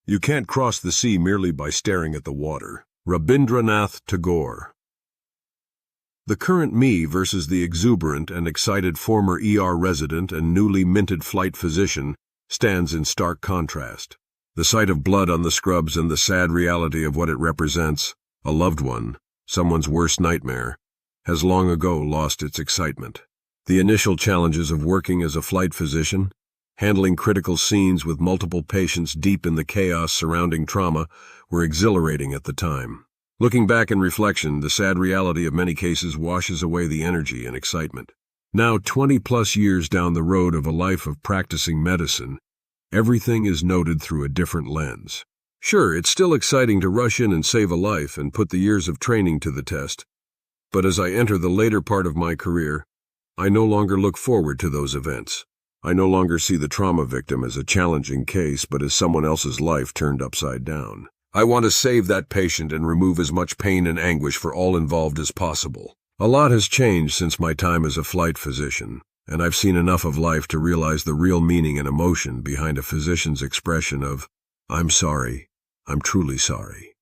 You can't cross the sea merely by staring at the water. Rabindranath Tagore. The current me versus the exuberant and excited former ER resident and newly minted flight physician stands in stark contrast. The sight of blood on the scrubs and the sad reality of what it represents, a loved one, someone's worst nightmare, has long ago lost its excitement. The initial challenges of working as a flight physician, handling critical scenes with multiple patients deep in the chaos surrounding trauma, were exhilarating at the time. Looking back in reflection, the sad reality of many cases washes away the energy and excitement. Now, 20-plus years down the road of a life of practicing medicine, everything is noted through a different lens. Sure, it's still exciting to rush in and save a life and put the years of training to the test, but as I enter the later part of my career, I no longer look forward to those events. I no longer see the trauma victim as a challenging case, but as someone else's life turned upside down. I want to save that patient and remove as much pain and anguish for all involved as possible. A lot has changed since my time as a flight physician, and I've seen enough of life to realize the real meaning and emotion behind a physician's expression of, "I'm sorry, I'm truly sorry."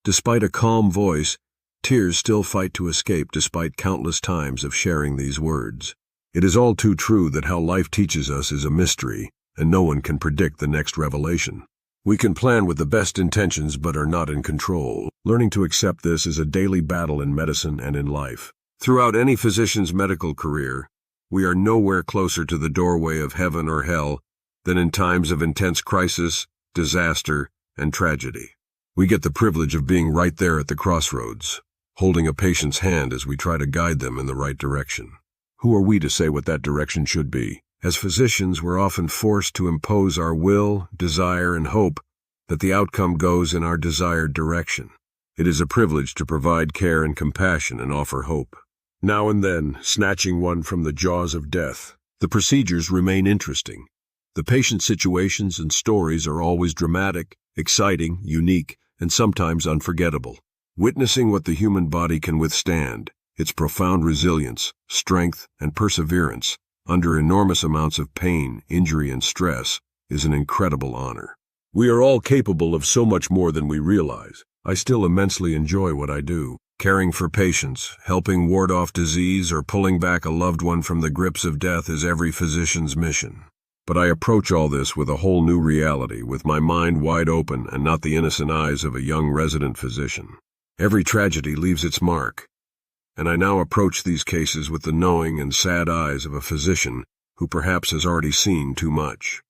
Despite a calm voice, tears still fight to escape despite countless times of sharing these words. It is all too true that how life teaches us is a mystery, and no one can predict the next revelation. We can plan with the best intentions but are not in control. Learning to accept this is a daily battle in medicine and in life. Throughout any physician's medical career, we are nowhere closer to the doorway of heaven or hell than in times of intense crisis, disaster, and tragedy. We get the privilege of being right there at the crossroads, holding a patient's hand as we try to guide them in the right direction. Who are we to say what that direction should be? As physicians, we're often forced to impose our will, desire, and hope that the outcome goes in our desired direction. It is a privilege to provide care and compassion and offer hope. Now and then, snatching one from the jaws of death. The procedures remain interesting. The patient situations and stories are always dramatic, exciting, unique, and sometimes unforgettable. Witnessing what the human body can withstand, its profound resilience, strength, and perseverance, under enormous amounts of pain, injury, and stress, is an incredible honor. We are all capable of so much more than we realize. I still immensely enjoy what I do. Caring for patients, helping ward off disease, or pulling back a loved one from the grips of death is every physician's mission. But I approach all this with a whole new reality, with my mind wide open and not the innocent eyes of a young resident physician. Every tragedy leaves its mark, and I now approach these cases with the knowing and sad eyes of a physician who perhaps has already seen too much.